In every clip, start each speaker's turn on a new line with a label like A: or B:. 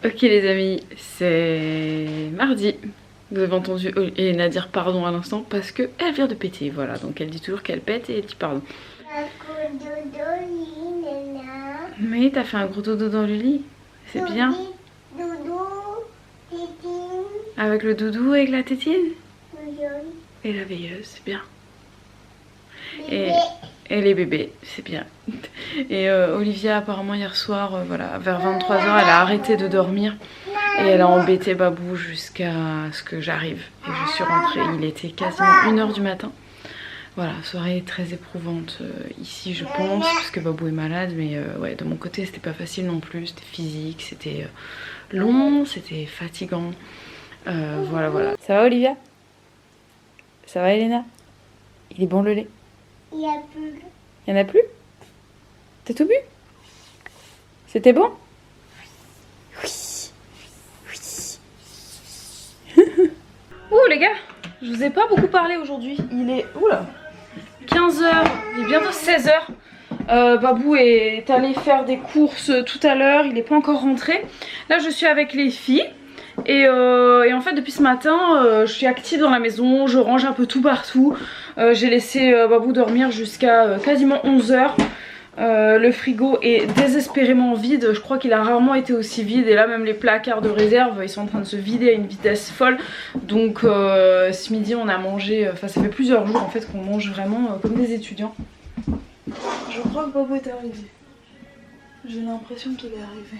A: Ok les amis, c'est mardi. Vous avez entendu Elena dire pardon à l'instant parce que elle vient de péter, voilà. Donc elle dit toujours qu'elle pète et elle dit pardon. Mais t'as fait un gros dodo dans le lit, c'est bien. Avec le doudou, avec la tétine et la veilleuse, c'est bien. Et les bébés, c'est bien. Et Olivia apparemment hier soir, voilà, vers 23 h, elle a arrêté de dormir. Et elle a embêté Babou jusqu'à ce que j'arrive. Et je suis rentrée, il était quasiment 1 h du matin. Voilà, soirée très éprouvante ici je pense, parce que Babou est malade. Mais ouais, de mon côté c'était pas facile non plus, c'était physique, c'était long, c'était fatigant. Voilà, voilà. Ça va Olivia? Ça va Elena? Il est bon le lait?
B: Il n'y a plus.
A: Il y en a plus? T'as tout bu? C'était bon? Ouh les gars, je vous ai pas beaucoup parlé aujourd'hui. Il est 15 h, il est bientôt 16 h. Babou est allé faire des courses tout à l'heure, il n'est pas encore rentré. Là je suis avec les filles et en fait depuis ce matin je suis active dans la maison, je range un peu tout partout. J'ai laissé Babou dormir jusqu'à quasiment 11 h. Le frigo est désespérément vide, je crois qu'il a rarement été aussi vide. Et là même les placards de réserve ils sont en train de se vider à une vitesse folle. Donc ce midi on a mangé, enfin ça fait plusieurs jours en fait qu'on mange vraiment comme des étudiants. Je crois que Bobo est arrivé. J'ai l'impression qu'il est arrivé.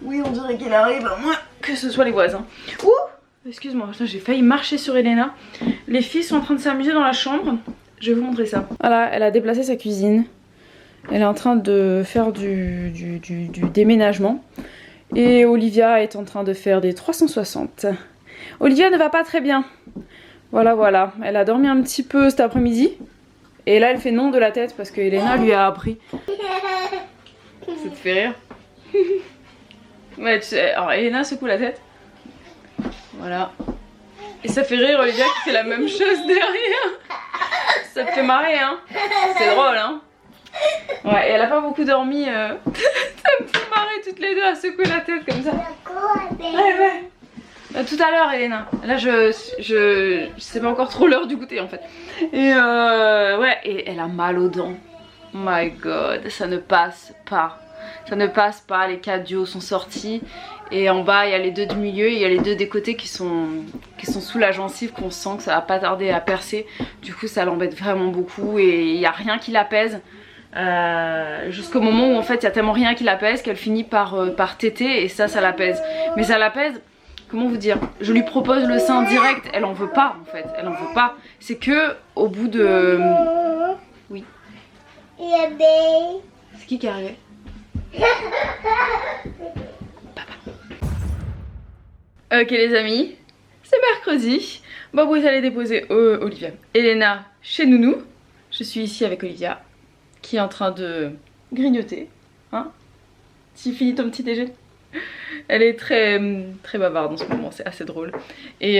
A: Oui on dirait qu'il arrive à moins que ce soit les voisins. Ouh, excuse-moi, j'ai failli marcher sur Elena. Les filles sont en train de s'amuser dans la chambre. Je vais vous montrer ça. Voilà, elle a déplacé sa cuisine. Elle est en train de faire du déménagement. Et Olivia est en train de faire des 360. Olivia ne va pas très bien. Voilà, voilà. Elle a dormi un petit peu cet après-midi. Et là, elle fait non de la tête parce que Elena lui a appris. Ça te fait rire? Ouais, tu sais, alors Elena secoue la tête. Voilà. Et ça fait rire Olivia qui fait la même chose derrière. Ça te fait marrer, hein? C'est drôle, hein? Ouais, et elle a pas beaucoup dormi. Ça me fait marrer toutes les deux à secouer la tête comme ça. Ouais, ouais. Tout à l'heure, Elena. Là, je sais pas encore trop l'heure du goûter en fait. Et ouais, et elle a mal aux dents. Oh my god, ça ne passe pas. Ça ne passe pas. Les caddios sont sortis. Et en bas, il y a les deux du milieu et il y a les deux des côtés qui sont sous la gencive, qu'on sent que ça va pas tarder à percer. Du coup, ça l'embête vraiment beaucoup et il n'y a rien qui l'apaise. Jusqu'au moment où en fait il y a tellement rien qui l'apaise qu'elle finit par téter et ça l'apaise. Mais ça l'apaise, comment vous dire, je lui propose le sein direct, elle en veut pas en fait, elle en veut pas. C'est que au bout de... Oui. C'est qui est arrivé? Papa. Ok les amis, c'est mercredi. Babou est allé déposer Olivia, Elena chez Nounou. Je suis ici avec Olivia qui est en train de grignoter, hein? Tu finis ton petit déjeuner? Elle est très bavarde en ce moment, c'est assez drôle. Et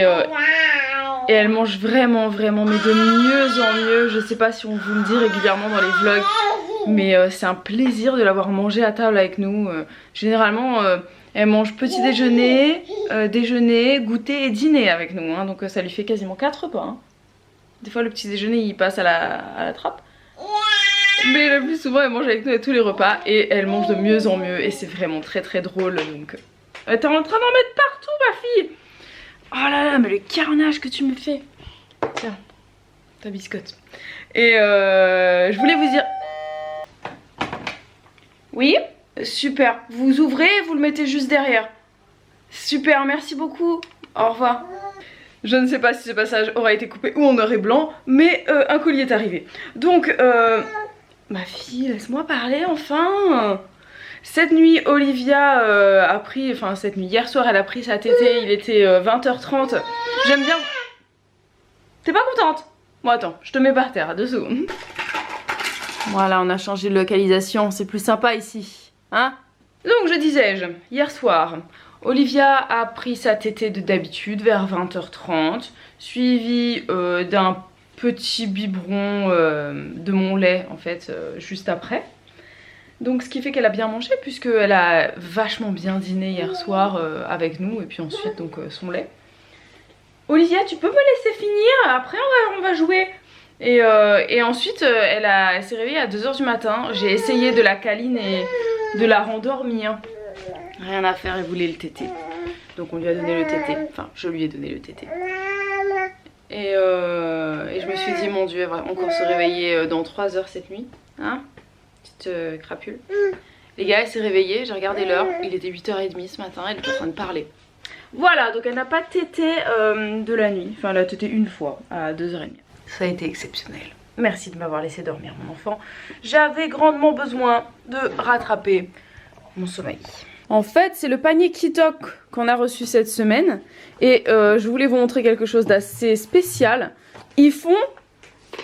A: elle mange vraiment mais de mieux en mieux. Je sais pas si on vous le dit régulièrement dans les vlogs, mais c'est un plaisir de l'avoir mangé à table avec nous. Généralement elle mange petit déjeuner, déjeuner, goûter et dîner avec nous, hein. Donc ça lui fait quasiment 4 repas, hein. Des fois le petit déjeuner il passe à la trappe. Mais le plus souvent elle mange avec nous à tous les repas et elle mange de mieux en mieux et c'est vraiment très drôle. Donc t'es en train d'en mettre partout ma fille. Oh là là, mais le carnage que tu me fais. Tiens, ta biscotte. Et je voulais vous dire... Oui, super, vous ouvrez, vous le mettez juste derrière. Super, merci beaucoup, au revoir. Je ne sais pas si ce passage aura été coupé ou en noir et blanc, mais un colis est arrivé. Donc ma fille, laisse-moi parler enfin. Cette nuit, Olivia a pris, enfin cette nuit, hier soir elle a pris sa tétée, il était 20 h 30. J'aime bien... T'es pas contente? Bon attends, je te mets par terre, 2 secondes. Voilà, on a changé de localisation, c'est plus sympa ici, hein? Donc je disais-je, hier soir, Olivia a pris sa tétée de d'habitude vers 20 h 30, suivi d'un petit biberon de mon lait en fait juste après. Donc ce qui fait qu'elle a bien mangé puisqu'elle a vachement bien dîné hier soir avec nous et puis ensuite donc son lait. Olivia, tu peux me laisser finir? Après on va jouer. Et ensuite elle s'est réveillée à 2 h du matin. J'ai essayé de la câline et de la rendormir. Rien à faire, elle voulait le tété. Donc on lui a donné le tété. Enfin je lui ai donné le tété. Et je me suis dit mon dieu, elle va encore se réveiller dans 3 heures cette nuit. Hein? Petite crapule. Les gars, elle s'est réveillée, j'ai regardé l'heure, il était 8 h 30 ce matin, elle est en train de parler. Voilà, donc elle n'a pas tété de la nuit, enfin elle a tété une fois à 2 h 30. Ça a été exceptionnel. Merci de m'avoir laissé dormir mon enfant. J'avais grandement besoin de rattraper mon sommeil. En fait, c'est le panier Kitok qu'on a reçu cette semaine. Et je voulais vous montrer quelque chose d'assez spécial. Ils font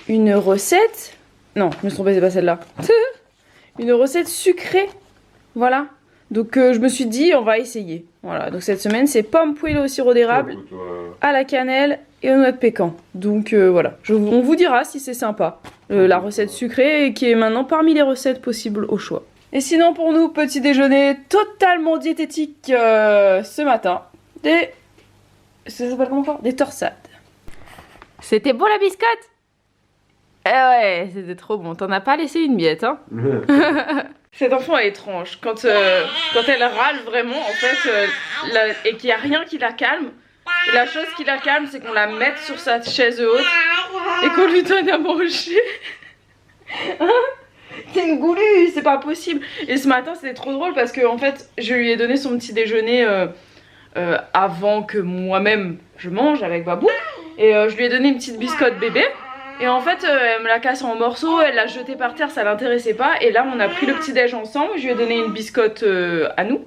A: une recette... Non, je me suis trompée, c'est pas celle-là. Une recette sucrée. Voilà. Donc je me suis dit, on va essayer. Voilà, donc cette semaine, c'est pommes poêlées au sirop d'érable, à la cannelle et aux noix de pécan. Donc voilà, on vous dira si c'est sympa. La recette sucrée qui est maintenant parmi les recettes possibles au choix. Et sinon pour nous, petit déjeuner totalement diététique ce matin. Ça s'appelle comment ça? Des torsades. C'était bon la biscotte? Eh ouais, c'était trop bon. T'en as pas laissé une miette, hein? Cet enfant est étrange. Quand elle râle vraiment, en fait, et qu'il n'y a rien qui la calme, la chose qui la calme, c'est qu'on la mette sur sa chaise haute et qu'on lui donne à manger. Hein? C'est une goulue, c'est pas possible. Et ce matin, c'était trop drôle parce que, en fait, je lui ai donné son petit déjeuner avant que moi-même je mange avec Babou. Et je lui ai donné une petite biscotte bébé. Et en fait, elle me l'a cassée en morceaux, elle l'a jetée par terre, ça l'intéressait pas. Et là, on a pris le petit déj ensemble, je lui ai donné une biscotte à nous.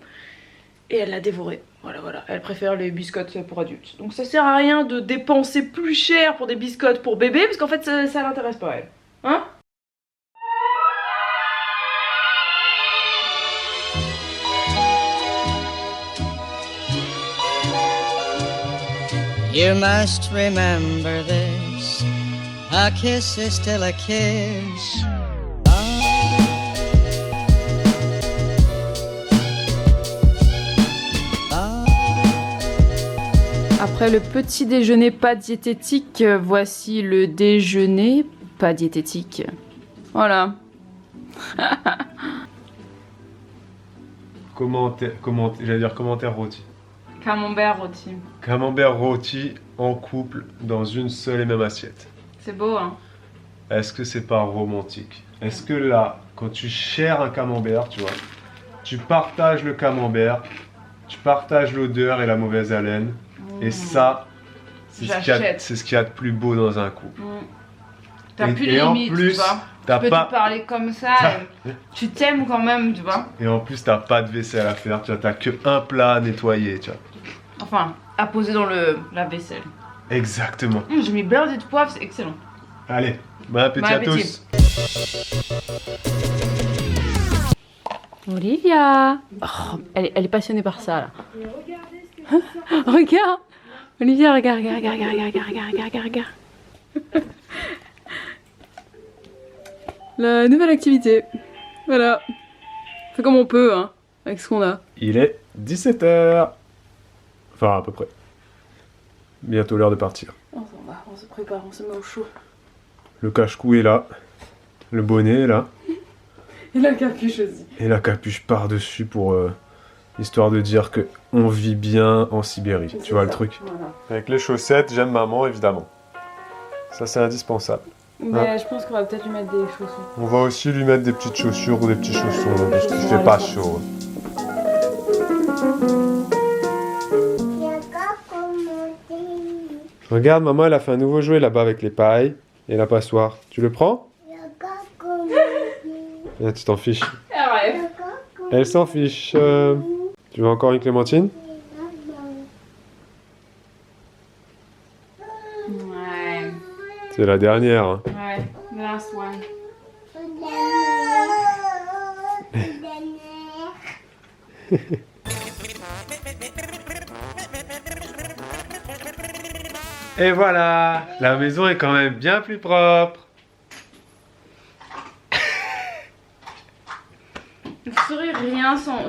A: Et elle l'a dévorée. Voilà, voilà. Elle préfère les biscottes pour adultes. Donc ça sert à rien de dépenser plus cher pour des biscottes pour bébé, parce qu'en fait, ça l'intéresse pas, elle. Hein?
B: You must remember this. A kiss is still a kiss.
A: Après le petit déjeuner pas diététique, voici le déjeuner pas diététique. Voilà.
C: J'allais dire commentaire rôti.
A: Camembert rôti.
C: Camembert rôti en couple dans une seule et même assiette.
A: C'est beau, hein?
C: Est-ce que c'est pas romantique? Est-ce que là, quand tu shares un camembert, tu vois, tu partages le camembert, tu partages l'odeur et la mauvaise haleine, et ça, c'est ce qu'il y a de plus beau dans un couple.
A: T'as plus de limites, tu vois. Tu peux
C: pas...
A: te parler comme ça, tu t'aimes quand même, tu vois.
C: Et en plus, t'as pas de vaisselle à faire, tu vois, t'as que un plat à nettoyer, tu vois.
A: Enfin, à poser dans la vaisselle.
C: Exactement.
A: J'ai mis beurre de poivre, c'est excellent.
C: Allez, bon appétit à tous.
A: Olivia, oh, elle est passionnée par ça là. Regarde, Olivia, regarde. La nouvelle activité. Voilà. Fait comme on peut, hein, avec ce qu'on a.
C: Il est 17 h. Enfin, à peu près. Bientôt l'heure de partir.
A: On s'en va, on se prépare, on se met au chaud.
C: Le cache-cou est là. Le bonnet est là.
A: Et la capuche aussi.
C: Et la capuche par-dessus pour... histoire de dire que on vit bien en Sibérie. Tu vois le truc?
A: Voilà.
C: Avec les chaussettes, j'aime maman, évidemment. Ça, c'est indispensable.
A: Mais je pense qu'on va peut-être lui mettre des chaussons.
C: On va aussi lui mettre des petites chaussures ou des petits chaussons, parce qu'il fait pas chaud. Regarde, maman, elle a fait un nouveau jouet là-bas avec les pailles et la passoire. Tu le prends? Ah, tu t'en fiches. Elle s'en fiche. Tu veux encore une clémentine?
A: Ouais.
C: C'est la dernière. Hein.
A: Ouais, last one.
C: Et voilà, la maison est quand même bien plus propre.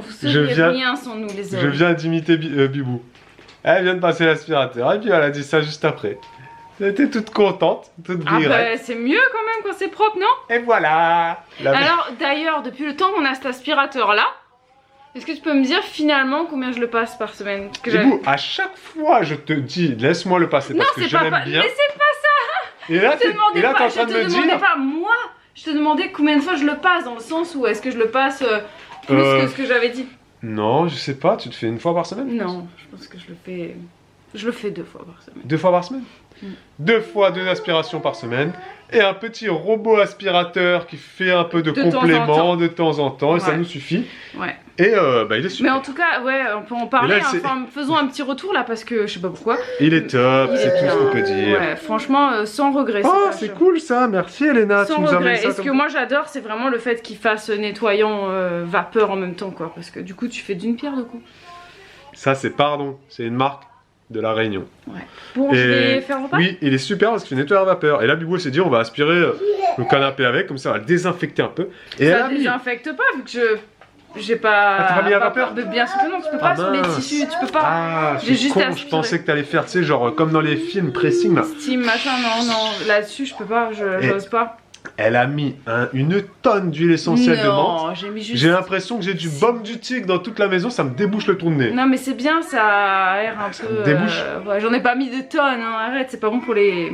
A: vous seriez rien sans nous les hommes.
C: Je viens d'imiter Bibou. Elle vient de passer l'aspirateur et puis elle a dit ça juste après. Elle était toute contente, toute
A: Ah
C: virée.
A: bah c'est mieux quand même quand c'est propre, non?
C: Et voilà.
A: Alors d'ailleurs, depuis le temps qu'on a cet aspirateur là, est-ce que tu peux me dire finalement combien je le passe par semaine?
C: Bibou, à chaque fois je te dis laisse-moi le passer parce que je l'aime bien.
A: Mais c'est pas ça.
C: Et là,
A: Je te demandais
C: t'es
A: pas,
C: en train de me dire.
A: pas moi. Je te demandais combien de fois je le passe, dans le sens où est-ce que je le passe plus que ce que j'avais dit.
C: Non, je sais pas, tu te fais une fois par semaine?
A: Non, je pense que je le fais 2 fois par semaine.
C: 2 fois par semaine? 2 fois 2 aspirations par semaine. Et un petit robot aspirateur qui fait un peu de complément de temps en temps. Et ça nous suffit.
A: Ouais.
C: Et bah il est super.
A: Mais en tout cas, ouais, on peut en parler.
C: Là,
A: enfin, faisons un petit retour là parce que je sais pas pourquoi.
C: Il est top, c'est tout ce qu'on peut dire.
A: Ouais, franchement, sans regret.
C: Oh, c'est cool ça, merci Elena.
A: Sans regret. Et ce que moi j'adore, c'est vraiment le fait qu'il fasse nettoyant vapeur en même temps, quoi. Parce que du coup, tu fais d'une pierre deux coups.
C: Ça, c'est Pardon, c'est une marque de La Réunion.
A: Ouais. Bon, je vais faire le repas.
C: Oui, il est super parce qu'il fait nettoyer à vapeur. Et là, Bibou s'est dit, on va aspirer le canapé avec, comme ça, on va le désinfecter un peu. Et
A: ça
C: elle a mis...
A: désinfecte pas, vu que j'ai pas.
C: Ah, t'as pas mis à vapeur?
A: Bien sûr que non, tu peux pas sur les tissus, tu peux pas.
C: Ah,
A: J'ai juste
C: con,
A: aspiré.
C: je pensais que t'allais faire, tu sais, genre comme dans les films pressing là.
A: Steam, machin, non, là-dessus je peux pas, j'ose pas.
C: Elle a mis une tonne d'huile essentielle de menthe.
A: Non, j'ai mis juste.
C: J'ai l'impression que j'ai du baume du tigre dans toute la maison, ça me débouche le trou de nez.
A: Non, mais c'est bien, ça a l'air un peu.
C: Débouche.
A: Ouais, j'en ai pas mis de tonnes, hein, arrête, c'est pas bon pour les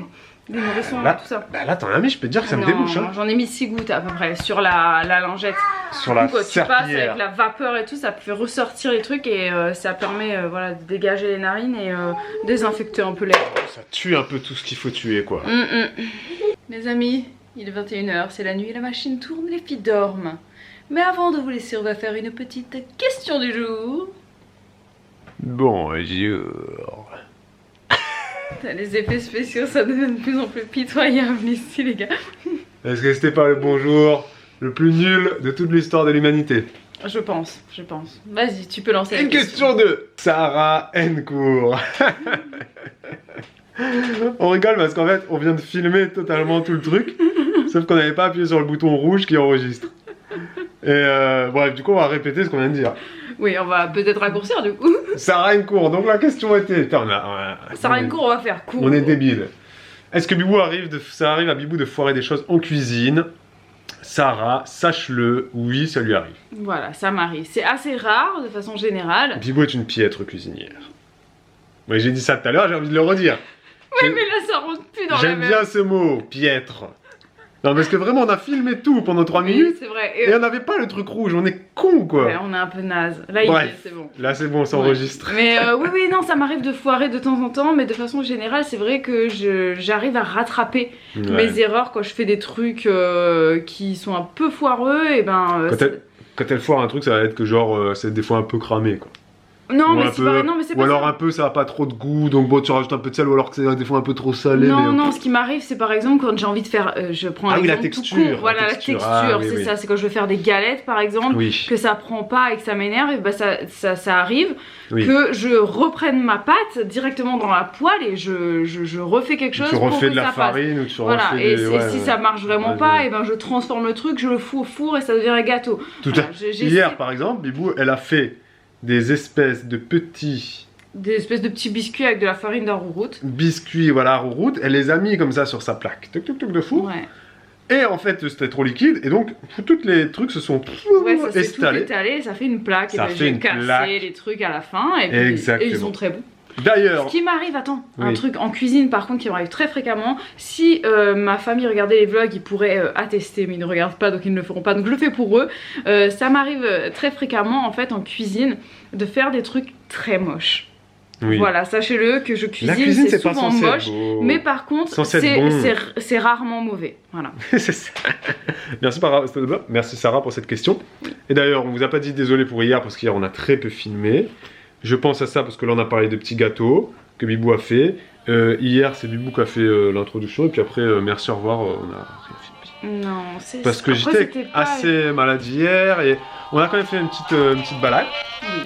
A: nourrissons
C: Là,
A: et tout ça.
C: Bah là, t'en as mis, je peux te dire que ça me débouche. Hein.
A: J'en ai mis 6 gouttes à peu près sur la lingette.
C: Sur la
A: quand tu passes
C: serpillière.
A: avec la vapeur et tout, ça fait ressortir les trucs et ça permet voilà, de dégager les narines et désinfecter un peu l'air.
C: Ça tue un peu tout ce qu'il faut tuer, quoi.
A: Les amis, il est 21h, c'est la nuit, la machine tourne, les filles dorment. Mais avant de vous laisser, on va faire une petite question du jour.
C: Bonjour.
A: Les effets spéciaux, ça devient de plus en plus pitoyable ici, les gars.
C: Est-ce que c'était pas le bonjour le plus nul de toute l'histoire de l'humanité?
A: Je pense. Vas-y, tu peux lancer la
C: Une question de Sarah Ncourt. On rigole parce qu'en fait, on vient de filmer totalement tout le truc, sauf qu'on n'avait pas appuyé sur le bouton rouge qui enregistre. Et bref, du coup, on va répéter ce qu'on vient de dire.
A: Oui, on va peut-être raccourcir du coup.
C: Sarah Ncourt, donc la question était... Putain,
A: Sarah Ncourt, on va faire court.
C: On est débile. Est-ce que ça arrive à Bibou de foirer des choses en cuisine? Sarah, sache-le, oui, ça lui arrive.
A: Voilà, ça m'arrive. C'est assez rare de façon générale.
C: Bibou est une piètre cuisinière. Oui, j'ai dit ça tout à l'heure, j'ai envie de le redire.
A: Oui, mais là, ça rentre plus dans la même.
C: J'aime bien ce mot, piètre. Non, parce que vraiment, on a filmé tout pendant 3 minutes.
A: C'est vrai.
C: Et on n'avait pas le truc rouge, on est con quoi.
A: Ouais, on est un peu naze. Là, c'est bon.
C: Là, c'est bon, ça enregistre.
A: Mais oui, non, ça m'arrive de foirer de temps en temps, mais de façon générale, c'est vrai que j'arrive à rattraper mes erreurs quand je fais des trucs qui sont un peu foireux. Et ben.
C: Quand elle foire un truc, ça va être que genre, c'est des fois un peu cramé quoi.
A: Non, mais c'est pas, non, mais c'est pas
C: ou alors
A: ça.
C: un peu, ça a pas trop de goût, donc bon, tu rajoutes un peu de sel, ou alors que c'est des fois un peu trop salé.
A: Non,
C: mais
A: non, ce qui m'arrive, c'est par exemple quand j'ai envie de faire. Je prends un exemple
C: la texture.
A: tout con. Voilà, la texture,
C: oui,
A: c'est
C: oui.
A: ça. C'est quand je veux faire des galettes par exemple, que ça prend pas et que ça m'énerve, et ben ça arrive que je reprenne ma pâte directement dans la poêle et je refais quelque chose.
C: Tu refais
A: pour que
C: de la
A: ça
C: farine
A: passe.
C: ou tu
A: voilà,
C: refais
A: et
C: des...
A: si ça marche vraiment pas, et ben je transforme le truc, je le fous au four et ça devient un gâteau.
C: Hier par exemple, Bibou, elle a fait des espèces de petits
A: biscuits avec de la farine d'arrowroot.
C: Biscuits, voilà, arrowroot. Elle les a mis comme ça sur sa plaque, de four.
A: Ouais.
C: Et en fait, c'était trop liquide, et donc tous les trucs se sont
A: ça s'est tout étalé, ça fait une plaque.
C: Ça fait une plaque.
A: J'ai cassé les trucs à la fin, et puis ils sont très bons.
C: D'ailleurs,
A: ce qui m'arrive, un truc en cuisine par contre qui m'arrive très fréquemment, si ma famille regardait les vlogs, ils pourraient attester, mais ils ne regardent pas donc ils ne le feront pas, donc je le fais pour eux. Ça m'arrive très fréquemment en fait en cuisine de faire des trucs très moches. Voilà, sachez-le que je cuisine, c'est souvent moche, mais par contre c'est rarement mauvais. Voilà.
C: Merci Sarah pour cette question. Et d'ailleurs, on vous a pas dit désolé pour hier parce qu'hier on a très peu filmé. Je pense à ça parce que là on a parlé de petits gâteaux que Bibou a fait. Hier c'est Bibou qui a fait l'introduction et puis après merci au revoir, on a rien filmé.
A: Non,
C: parce que j'étais assez malade hier et on a quand même fait une petite balade.
A: Oui.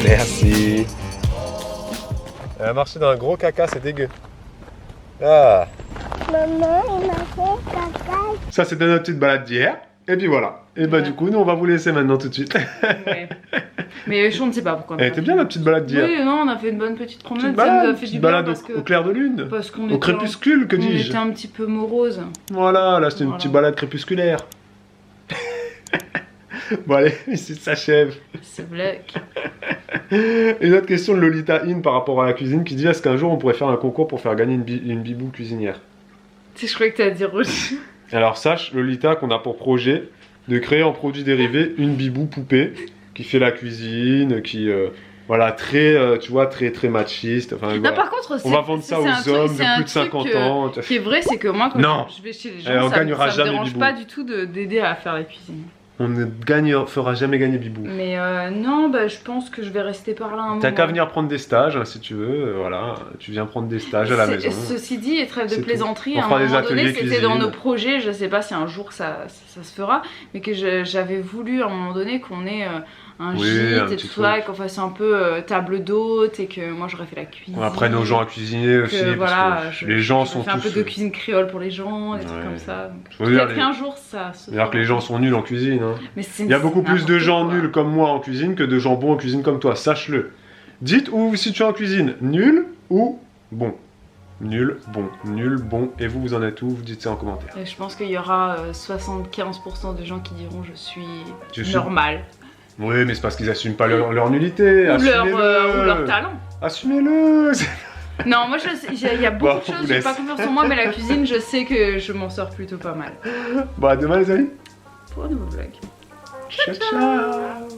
C: Merci. Elle a marché dans un gros caca, c'est dégueu. Ah.
D: Maman, il m'a fait caca.
C: Ça, c'était notre petite balade d'hier. Et puis voilà. Et bah, du coup, nous, on va vous laisser maintenant tout de suite.
A: Ouais. Mais je ne sais pas pourquoi.
C: Elle était bien la petite balade d'hier.
A: Oui, non, on a fait une bonne petite promenade.
C: Petite
A: Ça nous a
C: balade,
A: fait
C: petite
A: du bien
C: balade
A: parce que.
C: au clair de lune.
A: Parce qu'on
C: Au
A: était
C: crépuscule, que
A: on
C: dis-je.
A: était un petit peu morose.
C: Voilà, là, c'était une
A: Voilà.
C: petite balade crépusculaire. Bon, allez, ici, ça s'achève.
A: C'est vrai.
C: Une autre question de Lolita In par rapport à la cuisine qui dit est-ce qu'un jour on pourrait faire un concours pour faire gagner une bibou cuisinière?
A: Tu sais, je croyais que t'allais dire rouge.
C: Alors sache Lolita qu'on a pour projet de créer en produit dérivé une bibou poupée qui fait la cuisine, qui voilà très tu vois très machiste. Enfin,
A: Non,
C: voilà.
A: par contre,
C: On va vendre ça aux hommes de plus de 50 ans.
A: Ce qui est vrai, c'est que moi, quand
C: Non.
A: je vais chez les
C: On
A: gens, ça
C: gagnera
A: me
C: jamais
A: dérange
C: Bibou.
A: pas du tout d'aider à faire la cuisine.
C: On ne fera jamais gagner bibou.
A: Mais non, bah, je pense que je vais rester par là un moment.
C: T'as qu'à venir prendre des stages hein, si tu veux, voilà, tu viens prendre des stages à la maison.
A: Ceci dit, et trêve de
C: C'est
A: plaisanterie,
C: tout. On
A: à un
C: fera des
A: moment donné,
C: ateliers
A: c'était dans
C: cuisine.
A: nos projets, je sais pas si un jour ça se fera, mais que j'avais voulu à un moment donné qu'on ait un
C: Oui,
A: gîte
C: un
A: et
C: petit
A: tout ça,
C: truc.
A: et qu'on fasse un peu table d'hôte et que moi j'aurais fait la cuisine.
C: On apprenne aux gens à cuisiner aussi,
A: que,
C: parce
A: voilà,
C: que
A: je-
C: les gens
A: je
C: sont
A: fais un peu
C: tous...
A: de cuisine créole pour les gens, des trucs
C: Ouais.
A: comme ça. Donc,
C: Faut dire,
A: peut-être
C: les-
A: qu'un jour ça se
C: C'est-à-dire que les gens sont nuls en cuisine. Hein.
A: Mais c'est
C: Il y a beaucoup plus de
A: n'importe
C: gens
A: quoi.
C: nuls comme moi en cuisine que de gens bons en cuisine comme toi, sache-le. Dites où vous vous situez en cuisine, nul ou bon. Nul, bon. Et vous en êtes où? Vous dites ça en commentaire.
A: Et je pense qu'il y aura 75% de gens qui diront je suis
C: Je suis-
A: normal.
C: Oui, mais c'est parce qu'ils assument pas leur nullité.
A: Ou
C: Assumez-le.
A: leur talent.
C: Assumez-le.
A: Non, moi je sais, il y a beaucoup
C: Bon,
A: de
C: on vous
A: choses, j'ai
C: laisse.
A: pas confiance en moi, mais la cuisine, je sais que je m'en sors plutôt pas mal.
C: Bon, à demain les amis.
A: Pour un nouveau vlog.
C: Ciao, ciao.